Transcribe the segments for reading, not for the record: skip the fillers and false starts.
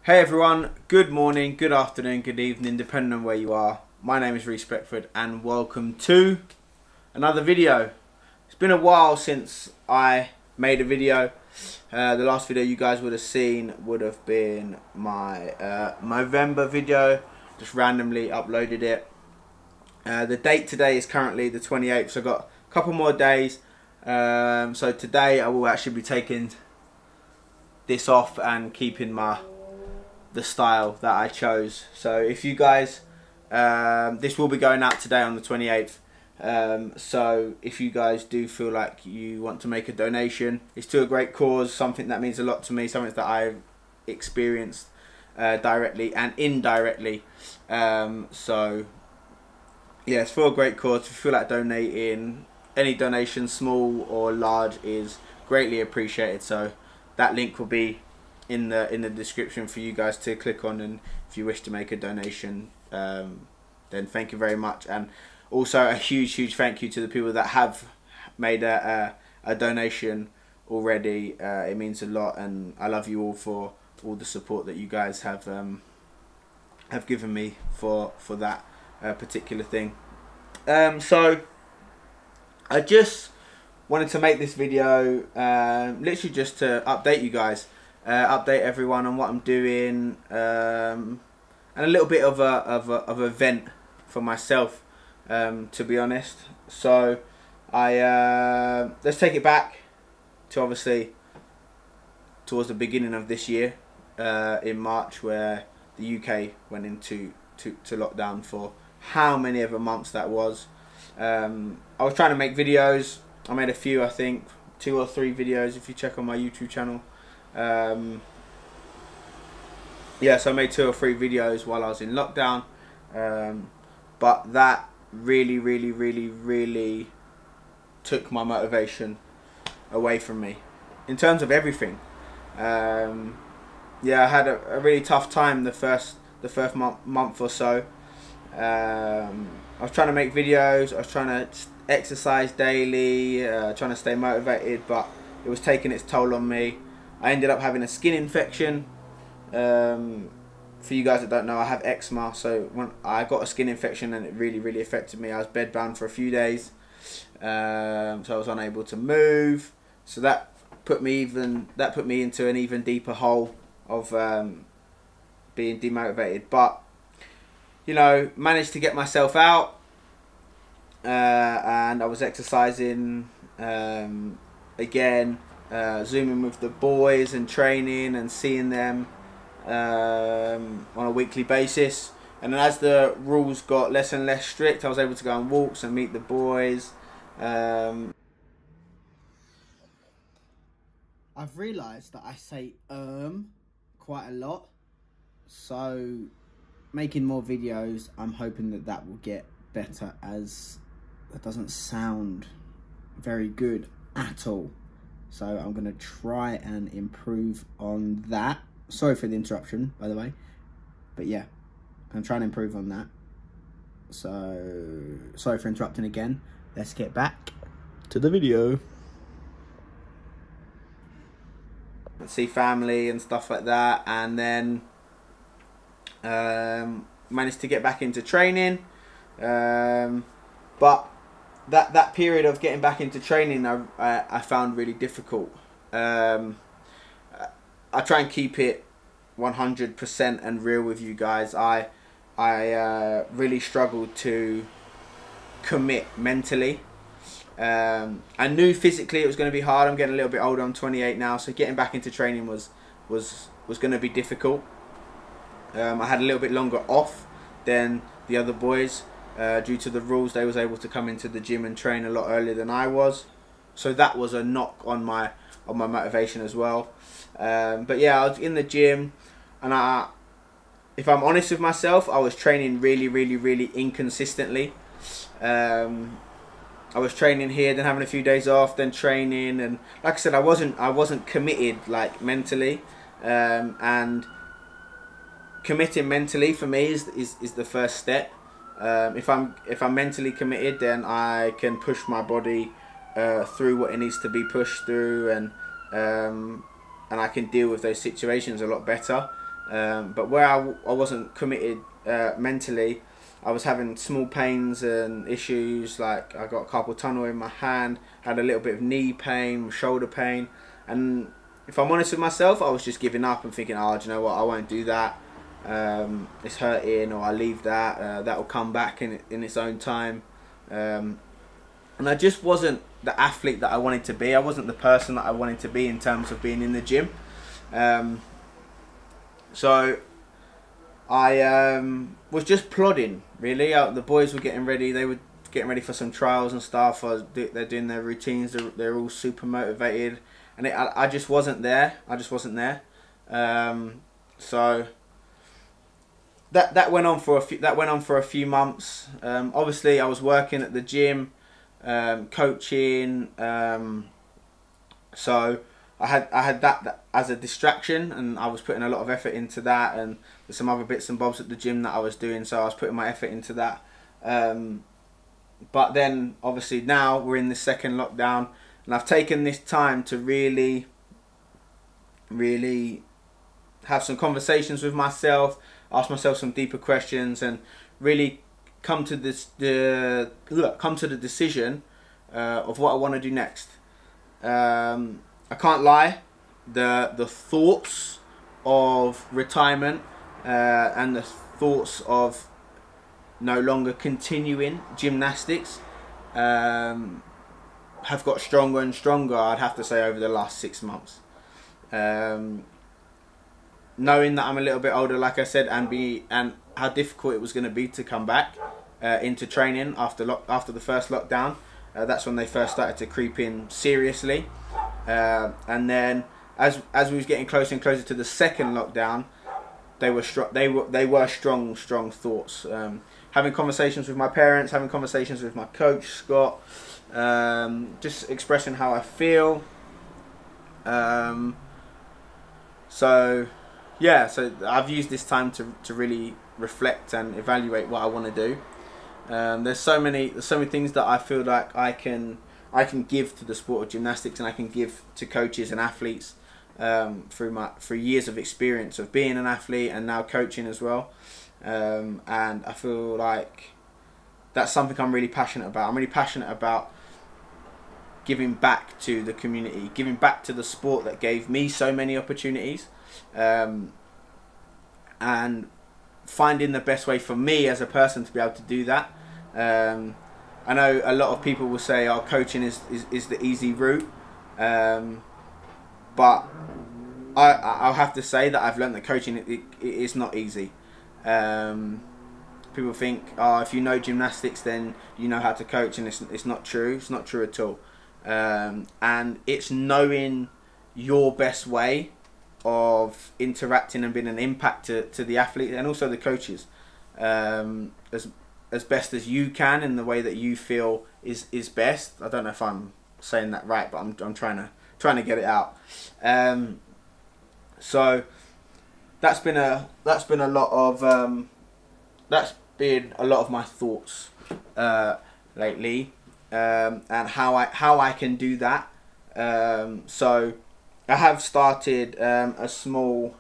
Hey everyone, good morning, good afternoon, good evening, depending on where you are. My name is Reiss Beckford and welcome to another video. It's been a while since I made a video. The last video you guys would have seen would have been my November video. Just randomly uploaded it. The date today is currently the 28th, so I've got a couple more days. So today I will actually be taking this off and keeping the style that I chose. So if you guys, this will be going out today on the 28th. So if you guys do feel like you want to make a donation, it's to a great cause, something that means a lot to me, something that I've experienced directly and indirectly. So yeah, it's for a great cause. If you feel like donating, any donation, small or large, is greatly appreciated. So that link will be in the description for you guys to click on, and if you wish to make a donation, then thank you very much. And also a huge thank you to the people that have made a donation already. It means a lot, and I love you all for all the support that you guys have given me for that particular thing. So I just wanted to make this video literally just to update you guys. Update everyone on what I'm doing, and a little bit of a vent for myself, to be honest. So let's take it back to obviously towards the beginning of this year, in March, where the UK went into lockdown for how many ever months that was. I was trying to make videos. I made a few, I think 2 or 3 videos if you check on my YouTube channel. Yeah, so I made 2 or 3 videos while I was in lockdown, but that really took my motivation away from me in terms of everything. Yeah, I had a really tough time the first month or so. I was trying to make videos, I was trying to exercise daily, trying to stay motivated, but it was taking its toll on me. I ended up having a skin infection. For you guys that don't know, I have eczema, so when I got a skin infection, and it really affected me. I was bedbound for a few days, so I was unable to move. So that put me into an even deeper hole of being demotivated. But you know, managed to get myself out, and I was exercising again. Zooming with the boys and training and seeing them on a weekly basis. And then as the rules got less and less strict, I was able to go on walks and meet the boys. I've realised that I say quite a lot, so making more videos, I'm hoping that will get better, as that doesn't sound very good at all. So I'm going to try and improve on that. Sorry for the interruption, by the way. But yeah, I'm trying to improve on that. So, sorry for interrupting again. Let's get back to the video. Let's see family and stuff like that. And then managed to get back into training. But that period of getting back into training, I found really difficult. I try and keep it 100% and real with you guys. I really struggled to commit mentally. I knew physically it was going to be hard. I'm getting a little bit older. I'm 28 now, so getting back into training was going to be difficult. I had a little bit longer off than the other boys. Due to the rules, they was able to come into the gym and train a lot earlier than I was, so that was a knock on my motivation as well. But yeah, I was in the gym, and if I'm honest with myself, I was training really inconsistently. I was training here, then having a few days off, then training, and like I said, I wasn't committed, like, mentally, and committing mentally for me is the first step. If I'm mentally committed, then I can push my body through what it needs to be pushed through, and I can deal with those situations a lot better. But where I wasn't committed mentally, I was having small pains and issues. Like I got a carpal tunnel in my hand, had a little bit of knee pain, shoulder pain, and if I'm honest with myself, I was just giving up and thinking, oh, do you know what, I won't do that. It's hurting, or I leave that. That will come back in its own time. And I just wasn't the athlete that I wanted to be. I wasn't the person that I wanted to be in terms of being in the gym. So I was just plodding, really. The boys were getting ready. They were getting ready for some trials and stuff. They're doing their routines. They're all super motivated, and I just wasn't there. I just wasn't there. So that went on for a few months. Obviously, I was working at the gym, coaching. So I had that as a distraction, and I was putting a lot of effort into that, and there's some other bits and bobs at the gym that I was doing, so I was putting my effort into that. But then obviously now we're in the second lockdown, and I've taken this time to really have some conversations with myself, ask myself some deeper questions, and really come to the decision of what I want to do next. I can't lie, the thoughts of retirement and the thoughts of no longer continuing gymnastics have got stronger and stronger, I'd have to say, over the last 6 months. Knowing that I'm a little bit older, like I said, and how difficult it was going to be to come back into training after the first lockdown. That's when they first started to creep in seriously. And then as we was getting closer and closer to the second lockdown, they were strong thoughts. Having conversations with my parents, having conversations with my coach Scott, just expressing how I feel. So yeah, so I've used this time to really reflect and evaluate what I want to do. There's so many things that I feel like I can give to the sport of gymnastics, and I can give to coaches and athletes through years of experience of being an athlete and now coaching as well. And I feel like that's something I'm really passionate about. I'm really passionate about giving back to the community, giving back to the sport that gave me so many opportunities, and finding the best way for me as a person to be able to do that. I know a lot of people will say, oh, coaching is the easy route, but I'll have to say that I've learned that coaching it's not easy. People think, oh, if you know gymnastics then you know how to coach, and it's not true. It's not true at all. And it's knowing your best way of interacting and being an impact to the athlete and also the coaches, as best as you can in the way that you feel is best. I don't know if I'm saying that right, but I'm trying to get it out. So that's been a lot of my thoughts lately, and how I can do that. So I have started a small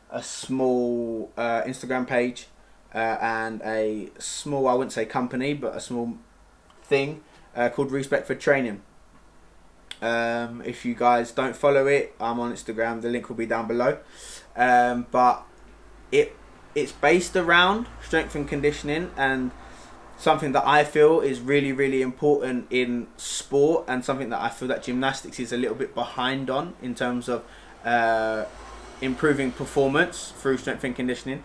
Instagram page, and a small, I wouldn't say company, but a small thing called Reiss Beckford Training. If you guys don't follow it, I'm on Instagram. The link will be down below. But it's based around strength and conditioning, and something that I feel is really important in sport, and something that I feel that gymnastics is a little bit behind on in terms of improving performance through strength and conditioning.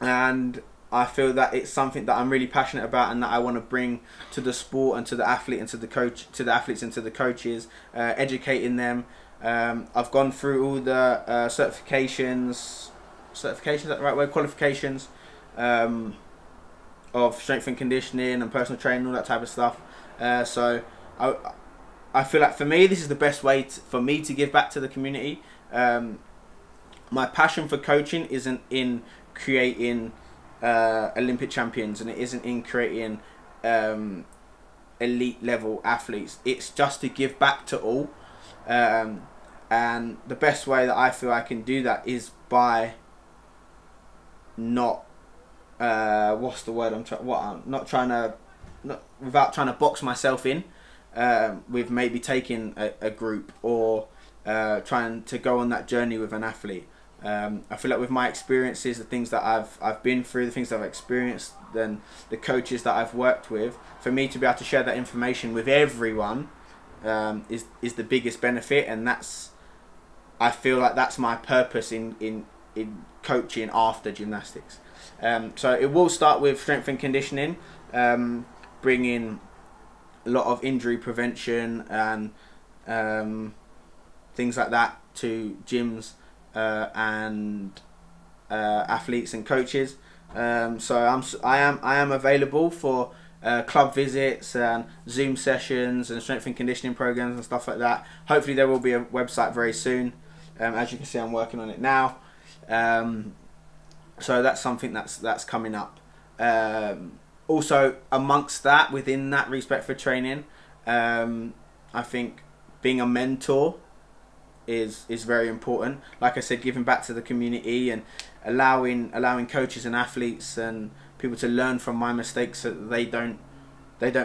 And I feel that it's something that I'm really passionate about, and that I want to bring to the sport and to the athlete and to the coach, to the athletes and to the coaches, educating them. I've gone through all the certifications, is that the right word? Qualifications of strength and conditioning and personal training, all that type of stuff. So I feel like for me, this is the best way for me to give back to the community. My passion for coaching isn't in creating Olympic champions, and it isn't in creating elite level athletes. It's just to give back to all, and And the best way that I feel I can do that is by not what's the word without trying to box myself in with maybe taking a group or trying to go on that journey with an athlete. I feel like with my experiences, the things that I've been through, the things that I've experienced, then the coaches that I've worked with, for me to be able to share that information with everyone is the biggest benefit. And I feel like that's my purpose in coaching after gymnastics. So it will start with strength and conditioning, bringing a lot of injury prevention and things like that to gyms and athletes and coaches. So I am available for club visits and Zoom sessions and strength and conditioning programs and stuff like that. Hopefully there will be a website very soon. As you can see, I'm working on it now. So that's something that's coming up. Also, amongst that, within that Beckford training, I think being a mentor is very important. Like I said, giving back to the community and allowing coaches and athletes and people to learn from my mistakes, so that they don't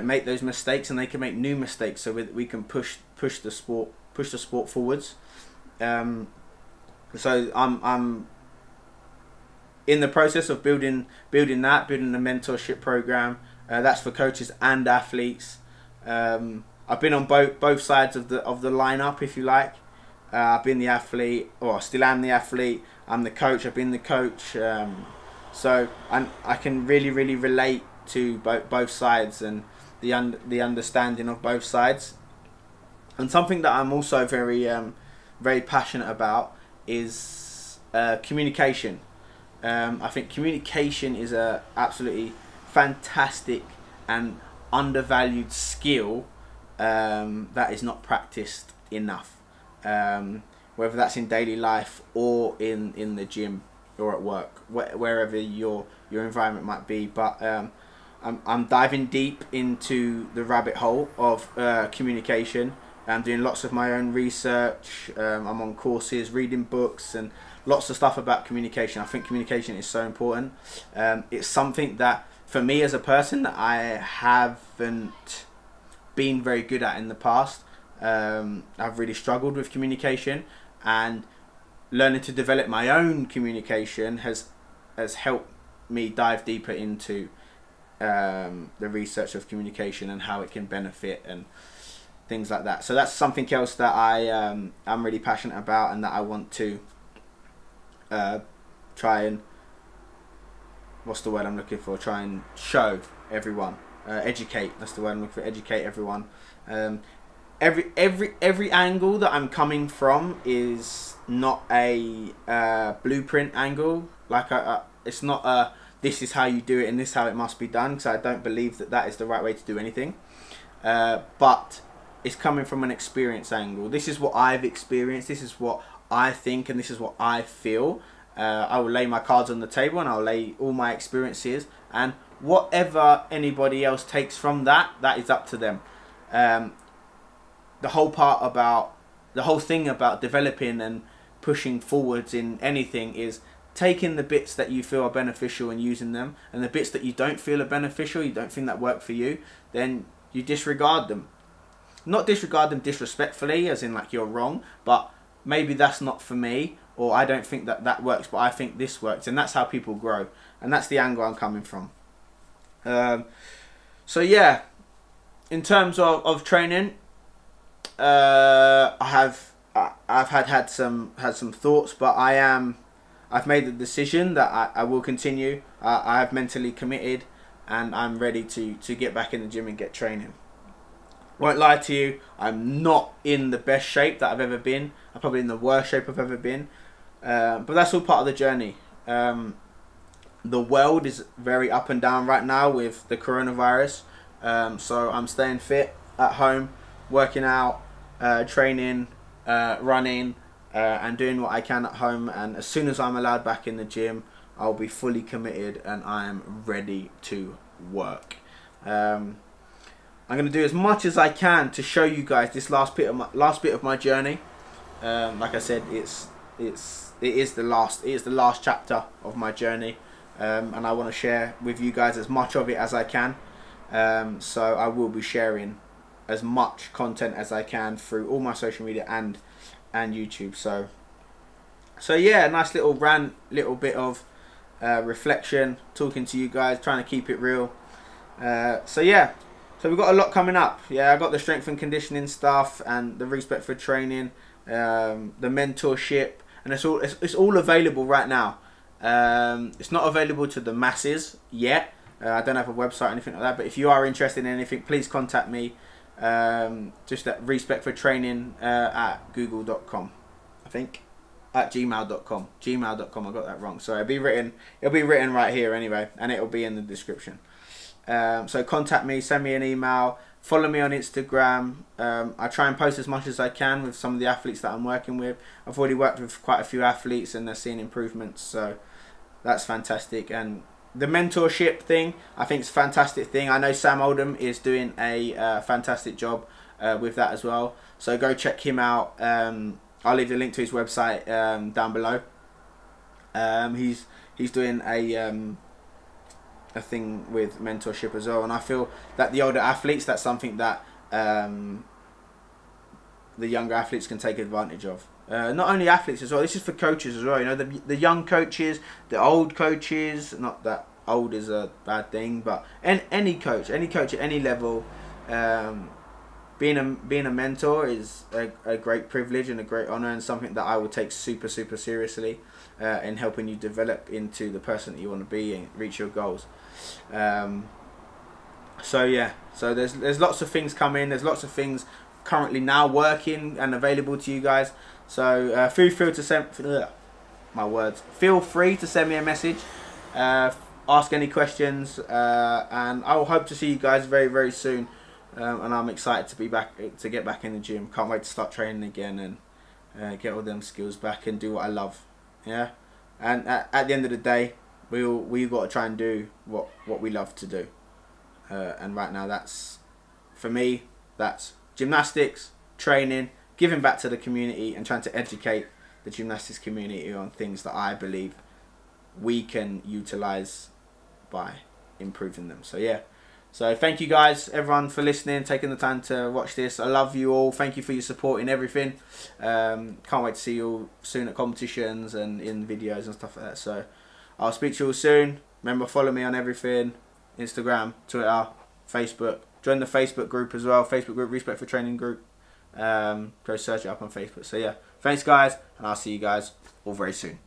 make those mistakes and they can make new mistakes, so we can push the sport forwards. So I'm in the process of building the mentorship program. That's for coaches and athletes. I've been on both sides of the lineup, if you like. I've been the athlete, or still am the athlete. I'm the coach. I've been the coach. So I can really relate to both sides and the understanding of both sides. And something that I'm also very passionate about is communication. I think communication is a absolutely fantastic and undervalued skill that is not practiced enough. Whether that's in daily life or in the gym or at work, wherever your environment might be. But I'm diving deep into the rabbit hole of communication. I'm doing lots of my own research. I'm on courses, reading books, and lots of stuff about communication. I think communication is so important. It's something that, for me as a person, that I haven't been very good at in the past. I've really struggled with communication, and learning to develop my own communication has helped me dive deeper into the research of communication and how it can benefit and things like that. So that's something else that I'm really passionate about, and that I want to try and, what's the word I'm looking for? Try and show everyone, educate. That's the word I'm looking for. Educate everyone. Every angle that I'm coming from is not a blueprint angle. Like it's not a this is how you do it and this is how it must be done, because I don't believe that is the right way to do anything. But it's coming from an experience angle. This is what I've experienced. This is what I think, and this is what I feel. I will lay my cards on the table, and I'll lay all my experiences, and whatever anybody else takes from that is up to them. The whole thing about developing and pushing forwards in anything is taking the bits that you feel are beneficial and using them, and the bits that you don't feel are beneficial, you don't think that work for you, then you disregard them. Not disregard them disrespectfully, as in like you're wrong, but maybe that's not for me, or I don't think that works, but I think this works, and that's how people grow, and that's the angle I'm coming from. So yeah, in terms of training, I've had some thoughts, but I've made the decision that I will continue. I have mentally committed, and I'm ready to get back in the gym and get training. Won't lie to you, I'm not in the best shape that I've ever been. I'm probably in the worst shape I've ever been. But that's all part of the journey. The world is very up and down right now with the coronavirus. So I'm staying fit at home, working out, training, running, and doing what I can at home. And as soon as I'm allowed back in the gym, I'll be fully committed and I am ready to work. I'm going to do as much as I can to show you guys this last bit of my journey. Like I said, it is the last chapter of my journey, and I want to share with you guys as much of it as I can. So I will be sharing as much content as I can through all my social media and YouTube. So yeah, a nice little rant, little bit of reflection, talking to you guys, trying to keep it real. So yeah, so we've got a lot coming up. Yeah, I got the strength and conditioning stuff and the Reiss Beckford training, the mentorship, and it's all available right now. It's not available to the masses yet. I don't have a website or anything like that, but if you are interested in anything, please contact me. Just at Reiss Beckford training at google.com, I think, at gmail.com. I got that wrong. So it'll be written right here anyway, and it'll be in the description. So contact me, send me an email, follow me on Instagram. I try and post as much as I can with some of the athletes that I'm working with. I've already worked with quite a few athletes and they're seeing improvements, so that's fantastic. And the mentorship thing, I think it's a fantastic thing. I know Sam Oldham is doing a fantastic job with that as well. So go check him out. I'll leave the link to his website down below. He's doing a thing with mentorship as well, and I feel that the older athletes, that's something that the younger athletes can take advantage of. Not only athletes as well, this is for coaches as well, you know, the young coaches, the old coaches, not that old is a bad thing, but any coach at any level, being a mentor is a great privilege and a great honor, and something that I will take super seriously in helping you develop into the person that you want to be and reach your goals. So yeah, so there's lots of things coming, there's lots of things currently now working and available to you guys. So feel free to send feel free to send me a message, ask any questions, and I will hope to see you guys very soon. And I'm excited to be back, to get back in the gym. Can't wait to start training again and get all them skills back and do what I love. Yeah, and at the end of the day, we got to try and do what we love to do. And right now, that's, for me, that's gymnastics, training, giving back to the community, and trying to educate the gymnastics community on things that I believe we can utilize by improving them. So yeah, so thank you guys, everyone, for listening, taking the time to watch this. I love you all. Thank you for your support in everything. Can't wait to see you all soon at competitions and in videos and stuff like that. So I'll speak to you all soon. Remember, follow me on everything: Instagram, Twitter, Facebook. Join the Facebook group as well. Facebook group, Reiss Beckford Training Group. Go search it up on Facebook. So yeah, thanks guys, and I'll see you guys all very soon.